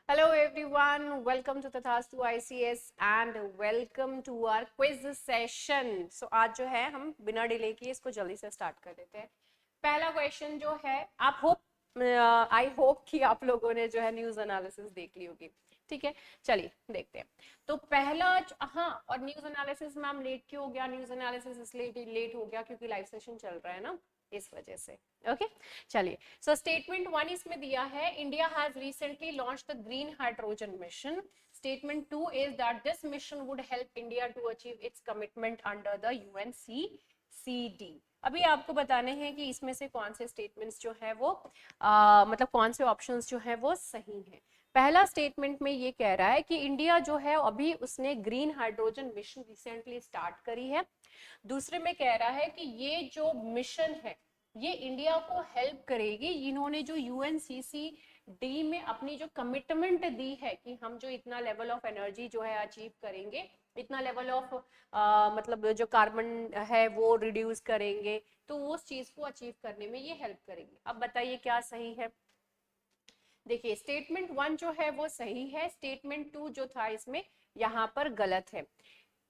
Hello everyone, welcome to Tathastu ICS and welcome to our quiz session. So आज जो है हम बिना डिले किए इसको जल्दी से स्टार्ट कर देते हैं. पहला क्वेश्चन जो है आप आई होप कि आप लोगों ने जो है न्यूज एनालिसिस देख ली होगी. ठीक है, चलिए देखते हैं. तो पहला हाँ, और न्यूज एनालिसिस मैम लेट क्यों हो गया? न्यूज एनालिसिस इसलिए लेट हो गया क्योंकि लाइव सेशन चल रहा है ना, इस वजह से. ओके चलिए. सो स्टेटमेंट 1 इसमें दिया है, India has recently launch the green hydrogen mission. Statement 2 is that this mission would help India to achieve its commitment under the UNCCD. अभी आपको बताने हैं कि इसमें से कौन से स्टेटमेंट्स जो है वो मतलब कौन से ऑप्शंस जो है वो सही हैं. पहला स्टेटमेंट में ये कह रहा है कि इंडिया जो है अभी उसने green hydrogen mission recently start करी है. दूसरे में कह रहा है कि ये जो मिशन है ये इंडिया को हेल्प करेगी. इन्होंने जो UNCCD में अपनी जो कमिटमेंट दी है कि हम जो इतना लेवल ऑफ एनर्जी जो है अचीव करेंगे, इतना लेवल ऑफ मतलब जो कार्बन है वो रिड्यूस करेंगे, तो उस चीज को अचीव करने में ये हेल्प करेंगे. अब बताइए क्या सही है. देखिए स्टेटमेंट 1 जो है वो सही है, स्टेटमेंट 2 जो था इसमें यहाँ पर गलत है.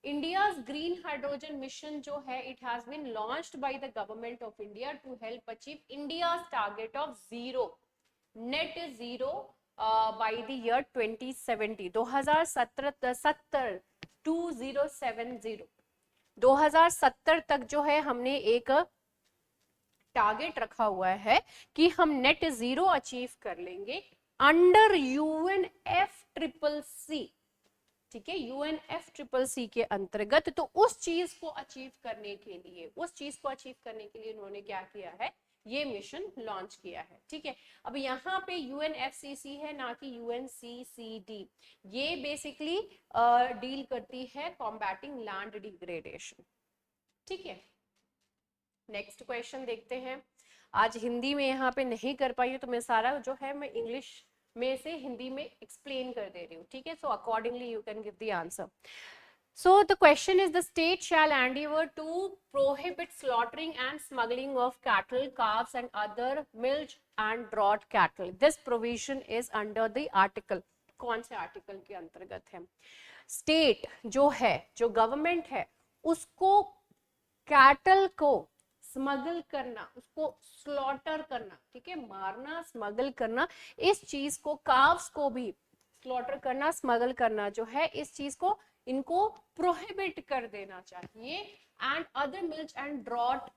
India's green hydrogen mission जो है it has been launched by the government of India to help achieve India's target of net zero by the year 2070. 2070 तक जो है हमने एक टारगेट रखा हुआ है कि हम नेट जीरो अचीव कर लेंगे अंडर UNFCCC. ठीक है, UNFCCC के अंतर्गत. तो उस चीज को अचीव करने के लिए उन्होंने क्या किया है, ये मिशन लॉन्च किया है. ठीक है, अब यहाँ पे UNFCCC है ना कि UNCCD. ये बेसिकली डील करती है कॉम्बैटिंग लैंड डिग्रेडेशन. ठीक है, नेक्स्ट क्वेश्चन देखते हैं. आज हिंदी में यहाँ पे नहीं कर पाई हूँ तो मैं सारा जो है मैं इंग्लिश में से हिंदी में एक्सप्लेन कर दे रही हूँ. ठीक है, so accordingly you can give the answer. So the question is, the state shall endeavor to prohibit slaughtering and smuggling of cattle, calves and other milch and draught cattle. This provision is under the article. कौन से article के अंतर्गत है? State जो है, जो government है, उसको कैटल को स्मगल करना, उसको स्लॉटर करना, ठीक है, मारना, स्मगल करना, इस चीज को, काव्स को भी स्लॉटर करना, स्मगल करना जो है, इस चीज को इनको प्रोहिबिट कर देना चाहिए. And other milk and draught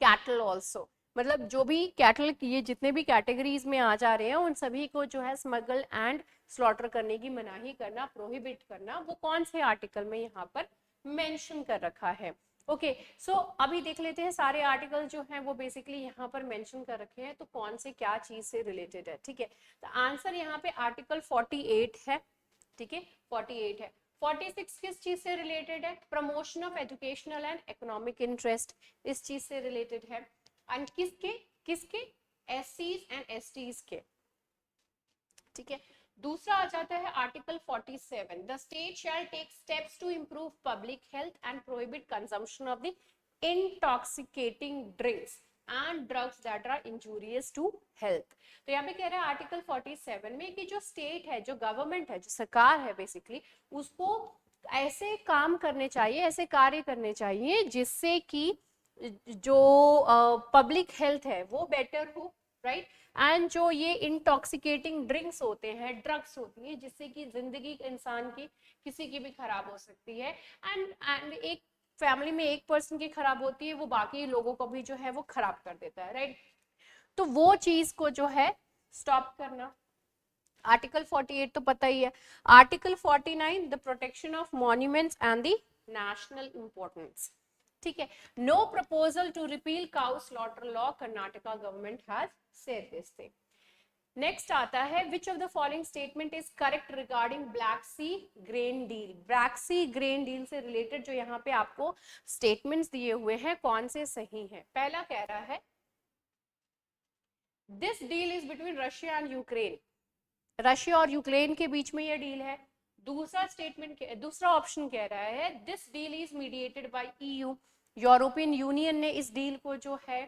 cattle also, मतलब जो भी कैटल, ये जितने भी कैटेगरीज में आ जा रहे हैं उन सभी को जो है स्मगल एंड स्लॉटर करने की मनाही करना, प्रोहिबिट करना, वो कौन से आर्टिकल में यहाँ पर मेंशन कर रखा है. ओके सो अभी देख लेते हैं सारे आर्टिकल जो हैं वो बेसिकली यहाँ पर मेंशन कर रखे हैं, तो कौन से क्या चीज से रिलेटेड है. ठीक है, तो आंसर यहाँ पे आर्टिकल 48 है. ठीक है, 48 है. 46 किस चीज से रिलेटेड है? Promotion of educational and economic interest, इस चीज से रिलेटेड है. एंड किसके किसके? SCs एंड STs के. ठीक है, दूसरा आ जाता है article 47. The state shall take steps to improve public health and prohibit consumption of the intoxicating drinks and drugs that are injurious to health. तो यहाँ पे कह रहा है आर्टिकल 47 में कि जो स्टेट है, जो गवर्नमेंट है, जो सरकार है बेसिकली, उसको ऐसे काम करने चाहिए, ऐसे कार्य करने चाहिए जिससे कि जो पब्लिक हेल्थ है वो बेटर हो, राइट. एंड जो ये इंटॉक्सिकेटिंग ड्रिंक्स होते हैं, ड्रग्स होती है, जिससे कि जिंदगी इंसान की किसी की भी खराब हो सकती है. एंड एक फैमिली में एक पर्सन की खराब होती है, वो बाकी लोगों को भी जो है वो खराब कर देता है, राइट. तो वो चीज को जो है स्टॉप करना. आर्टिकल 48 तो पता ही है. Article 49, the protection of monuments and the national importance. ठीक है, no proposal to repeal cow slaughter law, Karnataka government has said this thing. Next आता है, which of the following statement is correct regarding black sea grain deal. Black sea grain deal से related जो यहाँ पे आपको statements दिए हुए हैं, कौन से सही हैं? पहला कह रहा है, this deal is between Russia and Ukraine. Russia और यूक्रेन के बीच में यह डील है. दूसरा स्टेटमेंट, दूसरा ऑप्शन कह रहा है, this deal is mediated by EU. European union ने इस डील को जो है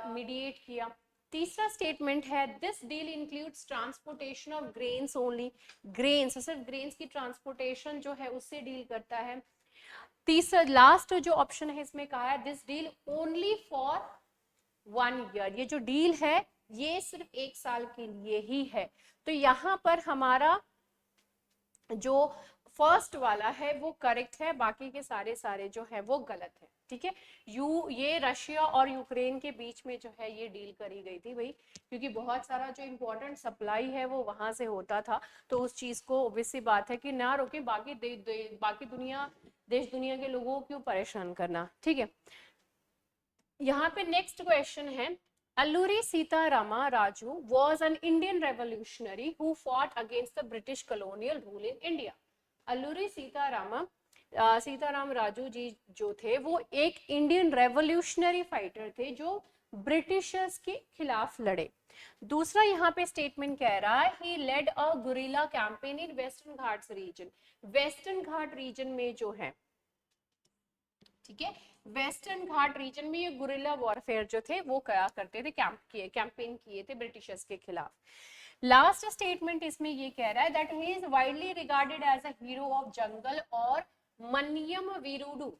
मीडिएट किया. तीसरा स्टेटमेंट है this deal includes transportation of grains only, grains, सिर्फ ग्रेन्स की ट्रांसपोर्टेशन जो है उससे डील करता है। तीसरा लास्ट जो ऑप्शन है इसमें कहा है this deal only for 1 year, ये जो डील है ये सिर्फ 1 साल के लिए ही है। तो यहाँ पर हमारा जो फर्स्ट वाला है वो करेक्ट है, बाकी के सारे जो है वो गलत है। ठीक है, ये रशिया और यूक्रेन के बीच में जो है ये डील करी गई थी भाई, क्योंकि बहुत सारा जो इम्पोर्टेंट सप्लाई है वो वहां से होता था, तो उस चीज को ऑब्वियस सी बात है कि ना रोके, बाकी बाकी देश दुनिया के लोगों को क्यों परेशान करना। ठीक है, यहाँ पे नेक्स्ट क्वेश्चन है Alluri Sitarama Raju was an Indian revolutionary who fought against the British colonial rule in India. Alluri Sitarama Raju ji जो थे वो एक इंडियन रेवोल्यूशनरी फाइटर थे जो ब्रिटिशर्स के खिलाफ लड़े। दूसरा यहाँ पे स्टेटमेंट कह रहा है he led a guerrilla campaign in Western Ghats region, Western Ghat region में जो है, ठीक है, वेस्टर्न घाट रीजन में ये गुरिल्ला वॉरफेयर जो थे वो क्या करते थे, कैंपेन किए थे ब्रिटिशर्स के खिलाफ। लास्ट स्टेटमेंट इसमें ये कह रहा है that he is widely regarded as a hero of jungle और Manyam वीरुडू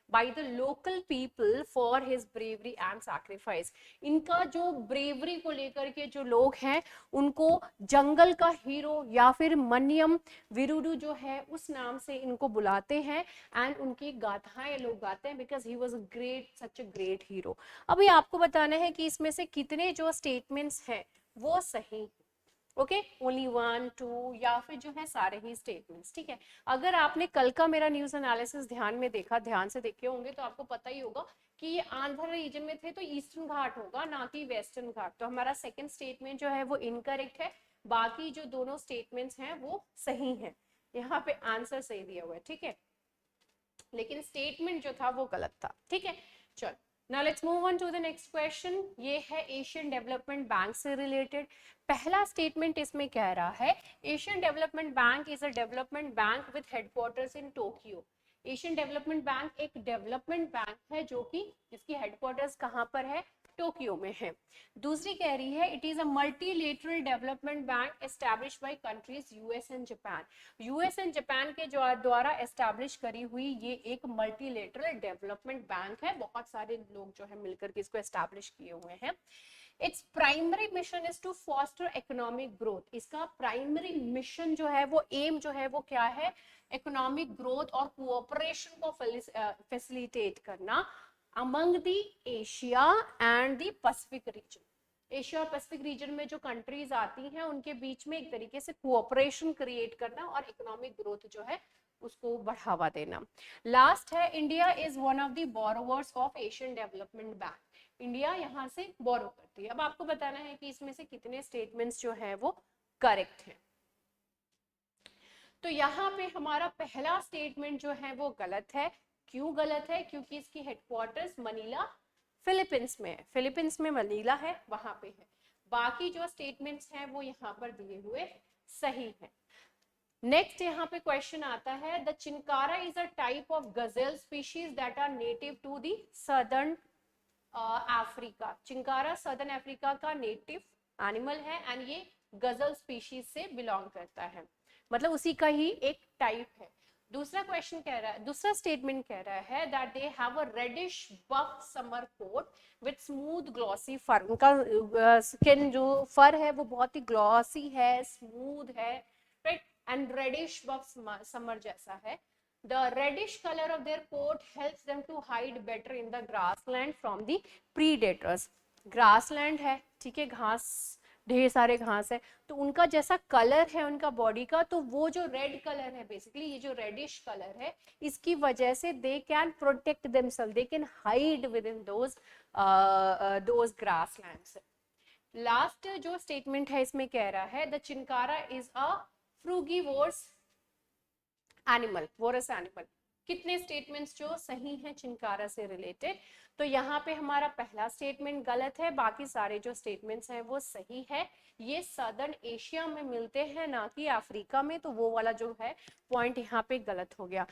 by the local people for his bravery and sacrifice। इनका जो ब्रेवरी को लेकर के जो लोग हैं उनको जंगल का हीरो या फिर मन्यम वीरुडू जो है उस नाम से इनको बुलाते हैं, एंड उनकी गाथाएं लोग गाते हैं because he was a great, such a great hero. अभी आपको बताना है कि इसमें से कितने जो स्टेटमेंट्स हैं वो सही, ओके, ओनली 1 2 या फिर जो है सारे ही स्टेटमेंट्स। ठीक है, अगर आपने कल का मेरा न्यूज एनालिसिस ध्यान से देखे होंगे तो आपको पता ही होगा कि ये आंध्र रीजन में थे तो ईस्टर्न घाट होगा ना कि वेस्टर्न घाट, तो हमारा सेकंड स्टेटमेंट जो है वो इनकरेक्ट है, बाकी जो दोनों स्टेटमेंट्स हैं वो सही हैं। यहाँ पे आंसर सही दिया हुआ है, ठीक है, लेकिन स्टेटमेंट जो था वो गलत था। ठीक है, चलो now let's move on to the next question। ये है एशियन डेवलपमेंट बैंक से रिलेटेड। पहला स्टेटमेंट इसमें कह रहा है Asian development bank is a development bank with headquarters in Tokyo. Asian development bank एक डेवलपमेंट बैंक है जो कि जिसकी हेडक्वार्टर्स कहाँ पर है, टोक्यो में है। दूसरी कह रही है it is a multilateral development bank established bye countries US and Japan. US and Japan के जो द्वारा एस्टैब्लिश करी हुई ये एक मल्टीलेटरल डेवलपमेंट बैंक है, बहुत सारे लोग जो है मिलकर के इसको एस्टैब्लिश किए हुए हैं। Its primary mission is to foster economic growth. इसका प्राइमरी मिशन जो है वो एम जो है वो क्या है, इकोनॉमिक ग्रोथ और कोऑपरेशन को फैसिलिटेट करना among the Asia and the Pacific region. Asia और पैसिफिक रीजन में जो कंट्रीज आती हैं उनके बीच में एक तरीके से कोऑपरेशन क्रिएट करना और इकोनॉमिक ग्रोथ जो है उसको बढ़ावा देना। लास्ट है India is one of the borrowers of Asian development bank. India यहाँ से बोरो करती है। अब आपको बताना है कि इसमें से कितने स्टेटमेंट्स जो है वो करेक्ट है। तो यहाँ पे हमारा पहला स्टेटमेंट जो है वो गलत है। क्यों गलत है, क्योंकि इसकी हेडक्वार्टर्स मनीला फिलीपींस में है, फिलीपींस में मनीला है वहां पे है। बाकी जो स्टेटमेंट्स हैं वो यहाँ पर दिए हुए सही है। नेक्स्ट यहाँ पे क्वेश्चन आता है the chinkara is a type of gazelle species that are native to the southern Africa. Chinkara southern Africa का नेटिव एनिमल है एंड ये गजल स्पीशीज से बिलोंग करता है, मतलब उसी का ही एक टाइप है। दूसरा क्वेश्चन कह रहा है, दूसरा स्टेटमेंट कह रहा है that they have a reddish buff summer coat with smooth glossy fur. उनका स्किन जो फर है वो बहुत ही ग्लॉसी है, स्मूथ है, right, and reddish buff summer जैसा है। The reddish color of their coat helps them to hide better in the grassland from the predators। grassland है, ठीक है, घास, ढेर सारे घास है, तो उनका जैसा कलर है उनका बॉडी का, तो वो जो रेड कलर है बेसिकली, ये जो रेडिश कलर है, इसकी वजह से they can protect themselves, they can hide within those grasslands. Last जो स्टेटमेंट है इसमें कह रहा है the chinkara is a frugivores animal, vorous animal. कितने स्टेटमेंट्स जो सही हैं चिंकारा से रिलेटेड, तो यहाँ पे हमारा पहला स्टेटमेंट गलत है, बाकी सारे जो स्टेटमेंट्स हैं वो सही है। ये सदर्न एशिया में मिलते हैं ना कि अफ्रीका में, तो वो वाला जो है पॉइंट यहाँ पे गलत हो गया।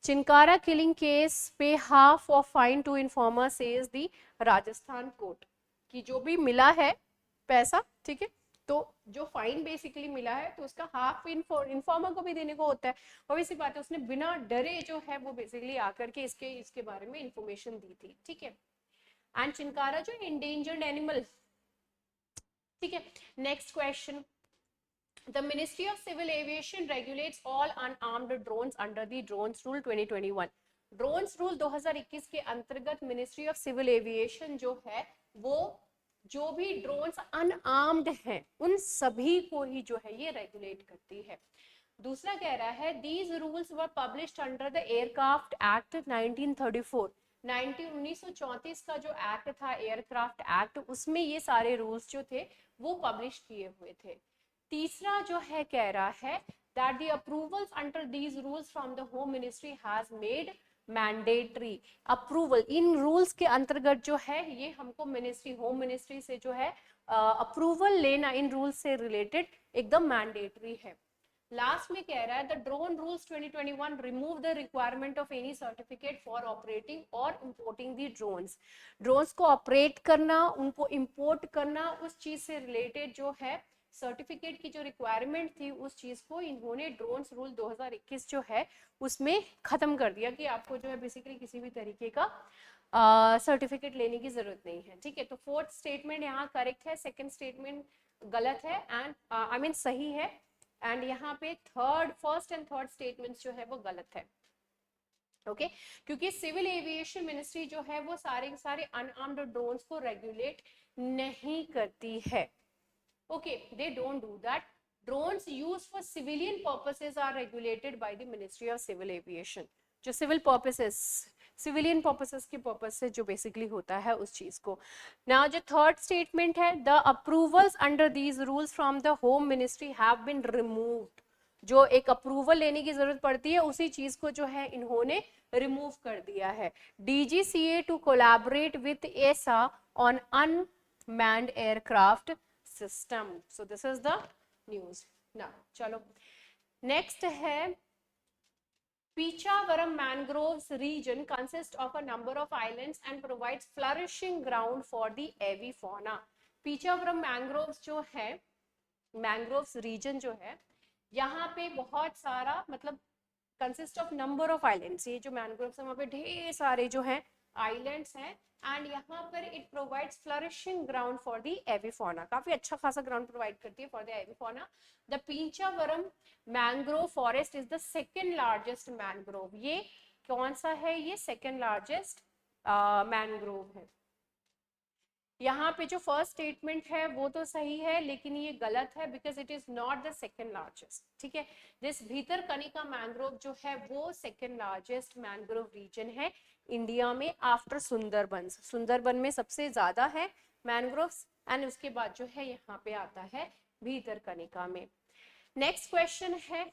चिंकारा किलिंग केस पे half of fine to informer says the Rajasthan court. कि जो भी मिला है पैसा, ठीक है, तो जो फाइन बेसिकली मिला है तो उसका हाफ इन्फॉर्मर को भी देने को होता है। और इसी बात है, उसने बिना डरे जो है वो बेसिकली आकर के इसके बारे में इंफॉर्मेशन दी थी, ठीक है। एंड चिंकारा जो इंडेंजर्ड एनिमल, ठीक है। Next question, The Ministry of Civil Aviation regulates all unarmed drones under the Drones Rule 2021. Drones Rule 2021 के अंतर्गत मिनिस्ट्री ऑफ सिविल एविएशन जो है वो जो भी ड्रोन्स अनआर्म्ड हैं उन सभी को ही जो है ये रेगुलेट करती है। दूसरा कह रहा है these rules were published under the aircraft act 1934। 1934 का जो एक्ट था एयरक्राफ्ट एक्ट, उसमें ये सारे रूल्स जो थे वो पब्लिश किए हुए थे। तीसरा जो है कह रहा है that the approvals under these rules from the home ministry has made mandatory. Approval in rules के अंतर्गत जो है ये हमको मिनिस्ट्री, होम मिनिस्ट्री से जो है अप्रूवल लेना इन रूल्स से रिलेटेड एकदम मैंडेटरी है। लास्ट में कह रहा है the drone rules 2021 remove the requirement of any certificate for operating और इंपोर्टिंग दी ड्रोन्स। ड्रोन्स को ऑपरेट करना, उनको इंपोर्ट करना, उस चीज से रिलेटेड जो है सर्टिफिकेट की जो रिक्वायरमेंट थी उस चीज को इन्होंने ड्रोन्स रूल 2021 जो है उसमें खत्म कर दिया कि आपको जो है बेसिकली किसी भी तरीके का सर्टिफिकेट लेने की जरूरत नहीं है, ठीक है। तो फोर्थ स्टेटमेंट यहाँ करेक्ट है, सेकंड स्टेटमेंट गलत है एंड आई मीन सही है, एंड यहाँ पे फर्स्ट एंड थर्ड स्टेटमेंट्स जो है वो गलत है, ओके क्योंकि सिविल एविएशन मिनिस्ट्री जो है वो सारे के सारे अनआर्म्ड ड्रोन्स को रेगुलेट नहीं करती है, okay, they don't do that. Drones used for civilian purposes are regulated by the Ministry of Civil Aviation. जो सिविल पर्पसेस, सिविलियन पर्पसेस के पर्पस से जो बेसिकली होता है उस चीज को। नाउ जो थर्ड स्टेटमेंट है the approvals under these rules from the home ministry have been removed. जो एक अप्रूवल लेने की जरूरत पड़ती है उसी चीज को जो है इन्होंने रिमूव कर दिया है। DGCA to collaborate with ESA on unmanned aircraft system. So this is the news. Now चलो next है Pichavaram mangroves region consists of a number of islands and provides flourishing ground for the avifauna. Pichavaram mangroves जो है, mangroves region जो है यहाँ पे बहुत सारा मतलब consist of number of islands, ये जो mangroves है वहाँ पे ढेर सारे जो है islands हैं एंड यहाँ पर it provides flourishing ground for the avifauna, काफी अच्छा खासा ग्राउंड प्रोवाइड करती है for the avifauna. The Pichavaram mangrove forest is the second largest mangrove. ये कौन सा है? ये सेकंड लार्जेस्ट मैंग्रोव है। यहाँ पे जो फर्स्ट स्टेटमेंट है वो तो सही है लेकिन ये गलत है because it is not the second largest, ठीक है। दिस भीतरकनिका मैंग्रोव जो है वो सेकंड लार्जेस्ट मैंग्रोव रीजन है इंडिया में आफ्टर सुंदरबन। सुंदरबन में सबसे ज्यादा है मैंग्रोव्स एंड उसके बाद जो है यहाँ पे आता है भीतरकनिका में। नेक्स्ट क्वेश्चन है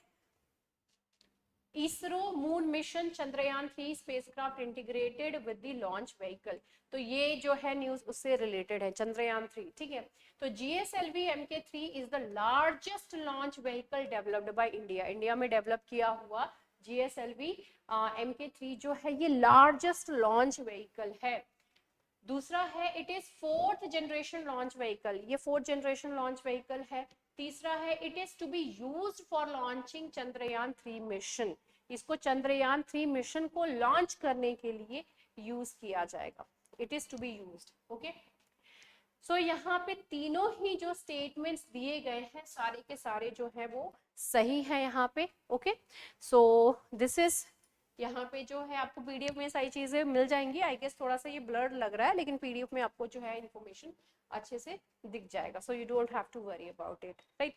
ISRO moon mission Chandrayaan 3 spacecraft integrated with the launch vehicle. तो ये जो है न्यूज उससे रिलेटेड है, चंद्रयान 3, ठीक है। तो GSLV MK3 is the largest launch vehicle developed by India. India में डेवलप किया हुआ GSLV MK3 जो है ये लार्जेस्ट लॉन्च व्हीकल है। दूसरा है it is fourth generation launch vehicle, ये फोर्थ जनरेशन लॉन्च व्हीकल है। तीसरा है it is to be used for launching Chandrayaan 3 मिशन। इसको चंद्रयान 3 मिशन को लॉन्च करने के लिए यूज किया जाएगा। It is to be used, okay. So यहाँ पे तीनों ही जो स्टेटमेंट्स दिए गए हैं सारे के सारे जो है वो सही है यहाँ पे, ओके। सो दिस इज, यहाँ पे जो है आपको PDF में सारी चीजें मिल जाएंगी। आई गेस थोड़ा सा ये ब्लर्ड लग रहा है लेकिन PDF में आपको जो है इन्फॉर्मेशन अच्छे से दिख जाएगा। So you don't have to worry about it, right.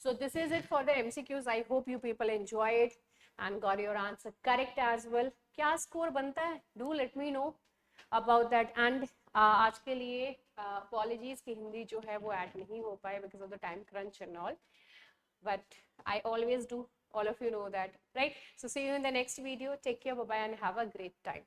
So this is it for the MCQs. I hope you people enjoy it and got your answer correct as well. क्या score बनता है? Do let me know about that. And आज के लिए apologies कि हिंदी जो है वो ऐड नहीं हो पाए because of the time crunch and all. But I always do. All of you know that, right? So see you in the next video. Take care, bye bye, and have a great time.